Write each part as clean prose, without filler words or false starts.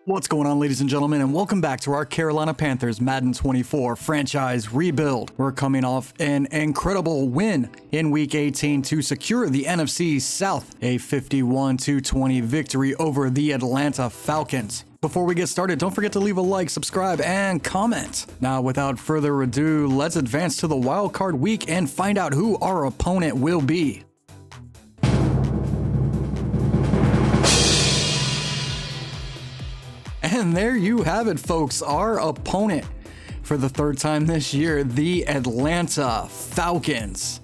What's going on, ladies and gentlemen, and welcome back to our Carolina Panthers Madden 24 franchise rebuild. We're coming off an incredible win in Week 18 to secure the NFC South, a 51-20 victory over the Atlanta Falcons. Before we get started, don't forget to leave a like, subscribe, and comment. Now, without further ado, let's advance to the wild card week and find out who our opponent will be. And there you have it, folks. Our opponent for the third time this year, the Atlanta Falcons.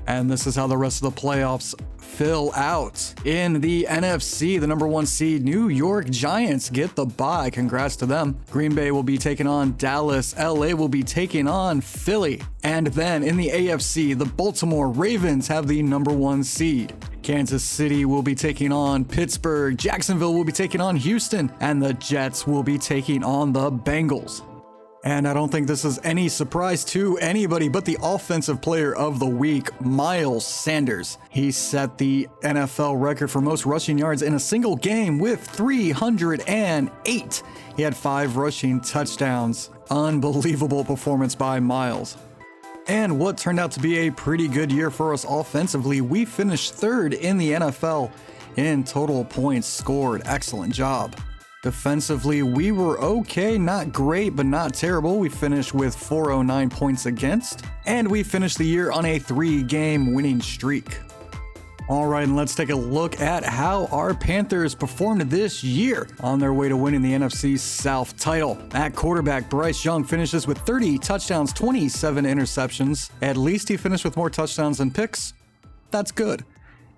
And this is how the rest of the playoffs fill out. In the NFC, the number 1 seed New York Giants get the bye. Congrats to them. Green Bay will be taking on Dallas. LA will be taking on Philly. And then in the AFC, the Baltimore Ravens have the number 1 seed. Kansas City will be taking on Pittsburgh. Jacksonville will be taking on Houston. And the Jets will be taking on the Bengals. And I don't think this is any surprise to anybody but the offensive player of the week, Miles Sanders. He set the NFL record for most rushing yards in a single game with 308. He had 5 rushing touchdowns. Unbelievable performance by Miles. And what turned out to be a pretty good year for us offensively, we finished 3rd in the NFL in total points scored. Excellent job. Defensively, we were okay, not great, but not terrible. We finished with 409 points against, and we finished the year on a 3-game winning streak. All right, and let's take a look at how our Panthers performed this year on their way to winning the NFC South title. At quarterback, Bryce Young finishes with 30 touchdowns, 27 interceptions. At least he finished with more touchdowns than picks. That's good.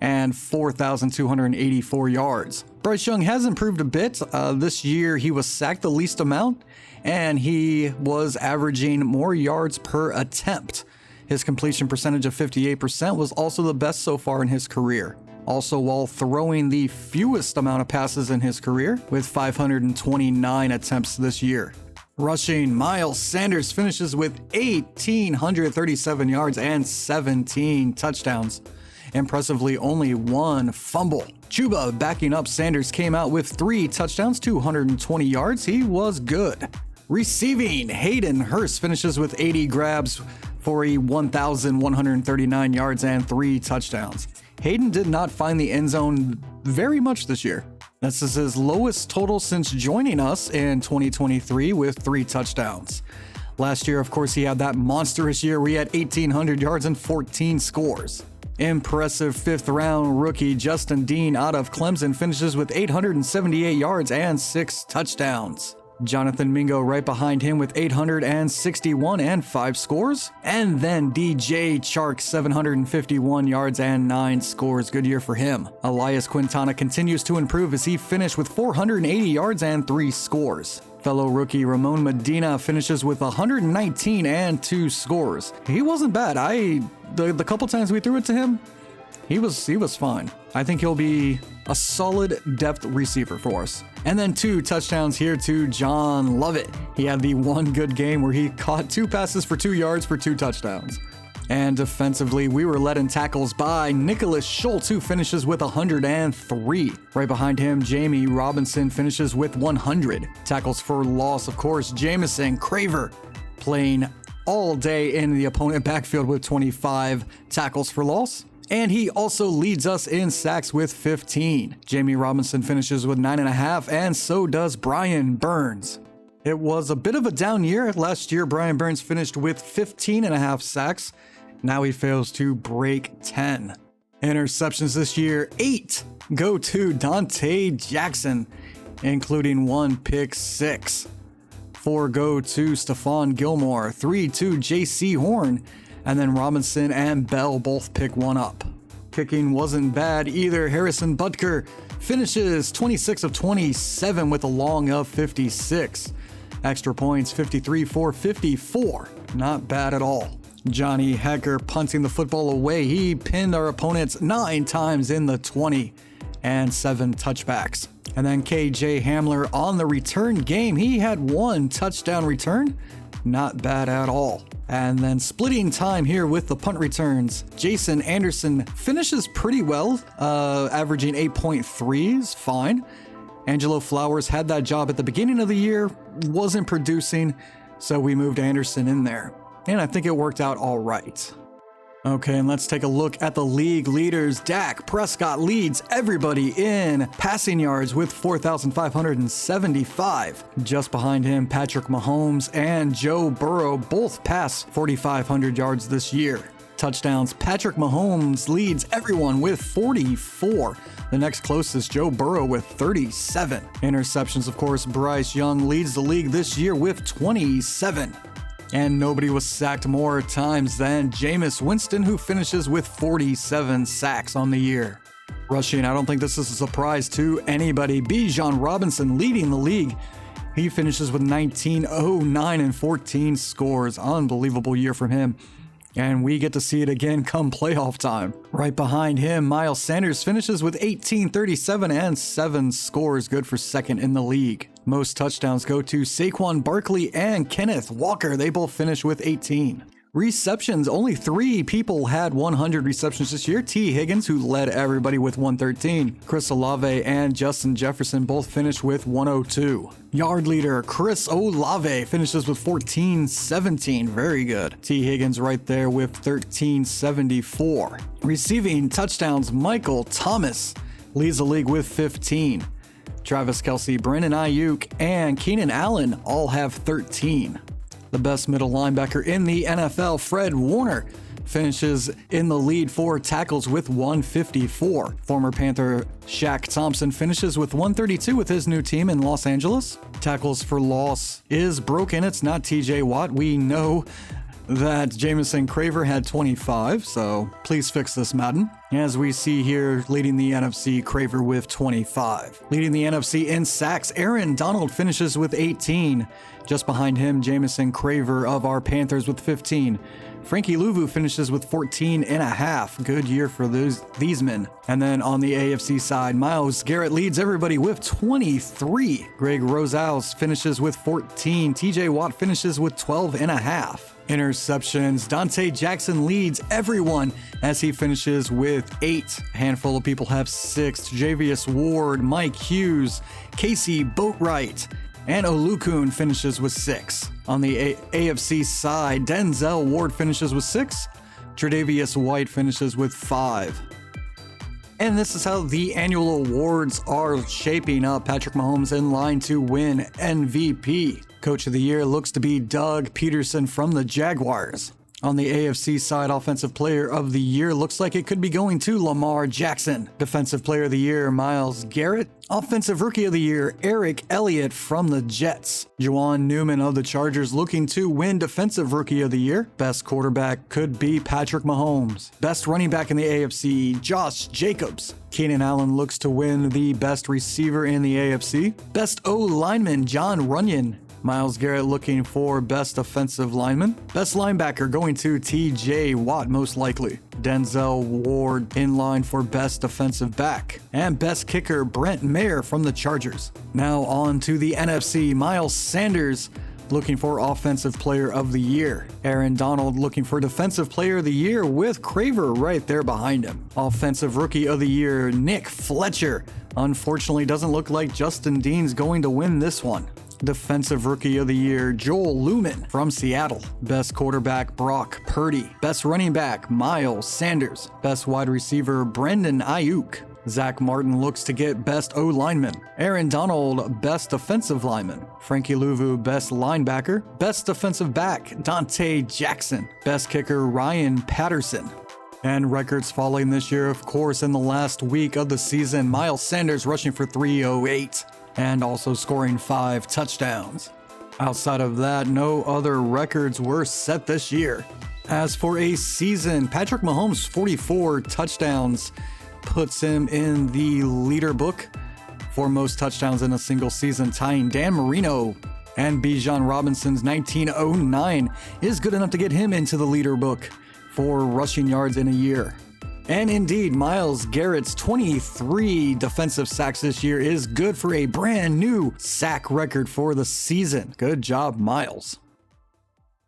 And 4,284 yards. Bryce Young has improved a bit. This year, he was sacked the least amount, and he was averaging more yards per attempt. His completion percentage of 58% was also the best so far in his career. Also, while throwing the fewest amount of passes in his career, with 529 attempts this year. Rushing, Miles Sanders finishes with 1,837 yards and 17 touchdowns. Impressively, only 1 fumble. Chuba, backing up Sanders, came out with 3 touchdowns, 220 yards. He was good. Receiving, Hayden Hurst finishes with 80 grabs for 1,139 yards and 3 touchdowns. Hayden did not find the end zone very much this year. This is his lowest total since joining us in 2023 with 3 touchdowns. Last year, of course, he had that monstrous year where he had 1,800 yards and 14 scores. Impressive 5th-round rookie Justin Dean out of Clemson finishes with 878 yards and 6 touchdowns. Jonathan Mingo right behind him with 861 and 5 scores. And then DJ Chark, 751 yards and 9 scores. Good year for him. Elias Quintana continues to improve as he finished with 480 yards and 3 scores. Fellow rookie Ramon Medina finishes with 119 and 2 scores. He wasn't bad. The couple times we threw it to him, he was fine. I think he'll be a solid depth receiver for us. And then 2 touchdowns here to John Lovett. He had the one good game where he caught 2 passes for 2 yards for 2 touchdowns. And defensively, we were led in tackles by Nicholas Schultz, who finishes with 103. Right behind him, Jamie Robinson finishes with 100. Tackles for loss, of course, Jamison Craver playing all day in the opponent backfield with 25 tackles for loss. And he also leads us in sacks with 15. Jamie Robinson finishes with 9.5, and so does Brian Burns. It was a bit of a down year. Last year, Brian Burns finished with 15.5 sacks. Now he fails to break 10. Interceptions this year, 8 go to Dante Jackson, including 1 pick 6. 4 go to Stephon Gilmore, 3 to J.C. Horn, and then Robinson and Bell both pick 1 up. Kicking wasn't bad either. Harrison Butker finishes 26 of 27 with a long of 56. Extra points, 53 for 54. Not bad at all. Johnny Hecker punting the football away. He pinned our opponents 9 times in the 20 and 7 touchbacks. And then KJ Hamler on the return game. He had 1 touchdown return. Not bad at all. And then splitting time here with the punt returns. Jason Anderson finishes pretty well, averaging 8.3 is fine. Angelo Flowers had that job at the beginning of the year, wasn't producing, so we moved Anderson in there. And I think it worked out all right. Okay, and let's take a look at the league leaders. Dak Prescott leads everybody in passing yards with 4,575. Just behind him, Patrick Mahomes and Joe Burrow both pass 4,500 yards this year. Touchdowns, Patrick Mahomes leads everyone with 44. The next closest, Joe Burrow with 37. Interceptions, of course, Bryce Young leads the league this year with 27. And nobody was sacked more times than Jameis Winston, who finishes with 47 sacks on the year. Rushing, I don't think this is a surprise to anybody. Bijan Robinson leading the league. He finishes with 19, 09, and 14 scores. Unbelievable year from him. And we get to see it again come playoff time. Right behind him, Miles Sanders finishes with 18, 37, and 7 scores, good for second in the league. Most touchdowns go to Saquon Barkley and Kenneth Walker. They both finish with 18. Receptions, only 3 people had 100 receptions this year. T. Higgins, who led everybody with 113. Chris Olave and Justin Jefferson both finished with 102. Yard leader Chris Olave finishes with 1417. Very good. T. Higgins right there with 1374. Receiving touchdowns, Michael Thomas leads the league with 15. Travis Kelce, Brandon Ayuk, and Keenan Allen all have 13. The best middle linebacker in the NFL, Fred Warner, finishes in the lead for tackles with 154. Former Panther Shaq Thompson finishes with 132 with his new team in Los Angeles. Tackles for loss is broken. It's not TJ Watt. We know that Jamison Craver had 25, so please fix this, Madden. As we see here, leading the NFC, Craver with 25. Leading the NFC in sacks, Aaron Donald finishes with 18. Just behind him, Jamison Craver of our Panthers with 15. Frankie Louvu finishes with 14 and a half. Good year for these men. And then on the AFC side, Myles Garrett leads everybody with 23. Greg Rosales finishes with 14. TJ Watt finishes with 12 and a half. Interceptions, Dante Jackson leads everyone as he finishes with 8. A handful of people have 6. Javius Ward, Mike Hughes, Casey Boatwright, and Olukun finishes with 6. On the AFC side, Denzel Ward finishes with 6. Tre'Davious White finishes with 5. And this is how the annual awards are shaping up. Patrick Mahomes in line to win MVP. Coach of the Year looks to be Doug Peterson from the Jaguars. On the AFC side, Offensive Player of the Year looks like it could be going to Lamar Jackson. Defensive Player of the Year, Myles Garrett. Offensive Rookie of the Year, Eric Elliott from the Jets. Juwan Newman of the Chargers looking to win Defensive Rookie of the Year. Best quarterback could be Patrick Mahomes. Best running back in the AFC, Josh Jacobs. Keenan Allen looks to win the best receiver in the AFC. Best O-lineman, John Runyon. Myles Garrett looking for best offensive lineman. Best linebacker going to TJ Watt, most likely. Denzel Ward in line for best defensive back. And best kicker, Brent Mayer from the Chargers. Now on to the NFC. Miles Sanders looking for Offensive Player of the Year. Aaron Donald looking for Defensive Player of the Year with Craver right there behind him. Offensive Rookie of the Year, Nick Fletcher. Unfortunately, doesn't look like Justin Dean's going to win this one. Defensive Rookie of the Year, Joel Lumen from Seattle. Best quarterback, Brock Purdy. Best running back, Miles Sanders. Best wide receiver, Brandon Ayuk. Zach Martin looks to get best O-lineman. Aaron Donald, best defensive lineman. Frankie Louvu, best linebacker. Best defensive back, Dante Jackson. Best kicker, Ryan Patterson. And records falling this year, of course, in the last week of the season. Miles Sanders rushing for 308 and also scoring 5 touchdowns. Outside of that, no other records were set this year. As for a season, Patrick Mahomes' 44 touchdowns puts him in the leader book for most touchdowns in a single season, tying Dan Marino. And Bijan Robinson's 1909 is good enough to get him into the leader book for rushing yards in a year. And indeed, Myles Garrett's 23 defensive sacks this year is good for a brand new sack record for the season. Good job, Myles.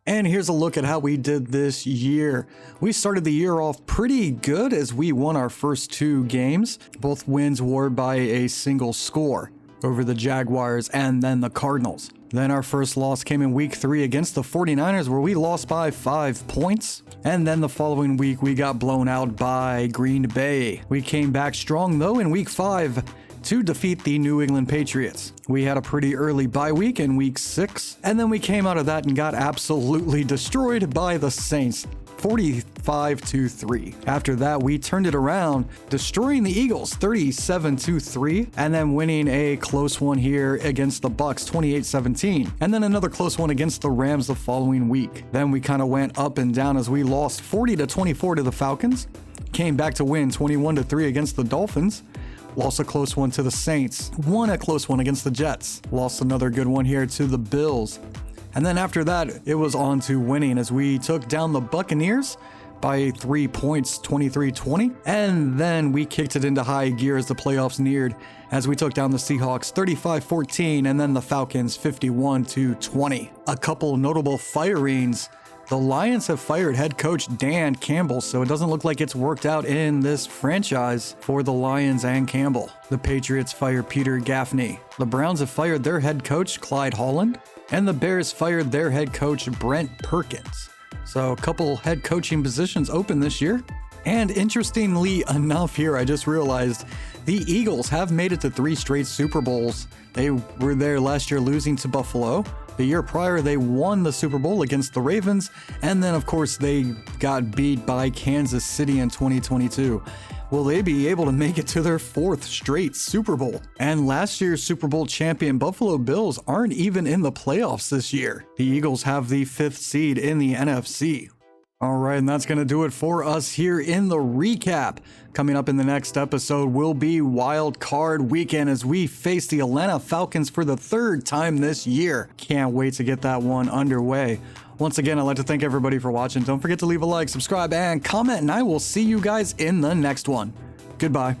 And here's a look at how we did this year. We started the year off pretty good as we won our first 2 games. Both wins were by a single score. over the Jaguars and then the Cardinals. Then our first loss came in week 3 against the 49ers, where we lost by 5 points. And then the following week, we got blown out by Green Bay. We came back strong, though, in week 5 to defeat the New England Patriots. We had a pretty early bye week in week 6, and then we came out of that and got absolutely destroyed by the Saints. 45-3. After that, we turned it around, destroying the Eagles 37-3, and then winning a close one here against the Bucks 28-17, and then another close one against the Rams the following week. Then we kind of went up and down as we lost 40-24 to the Falcons, came back to win 21-3 against the Dolphins, lost a close one to the Saints, won a close one against the Jets, lost another good one here to the Bills. And then after that, it was on to winning as we took down the Buccaneers by 3 points, 23-20. And then we kicked it into high gear as the playoffs neared as we took down the Seahawks 35-14 and then the Falcons 51-20. A couple notable firings. The Lions have fired head coach Dan Campbell, so it doesn't look like it's worked out in this franchise for the Lions and Campbell. The Patriots fire Peter Gaffney. The Browns have fired their head coach Clyde Holland. And the Bears fired their head coach, Brent Perkins. So a couple head coaching positions open this year. And interestingly enough here, I just realized the Eagles have made it to 3 straight Super Bowls. They were there last year losing to Buffalo. The year prior, they won the Super Bowl against the Ravens. And then, of course, they got beat by Kansas City in 2022. Will they be able to make it to their 4th straight Super Bowl? And last year's Super Bowl champion Buffalo Bills aren't even in the playoffs this year. The Eagles have the 5th seed in the NFC. All right, and that's going to do it for us here in the recap. Coming up in the next episode will be Wild Card Weekend as we face the Atlanta Falcons for the 3rd time this year. Can't wait to get that one underway. Once again, I'd like to thank everybody for watching. Don't forget to leave a like, subscribe, and comment, and I will see you guys in the next one. Goodbye.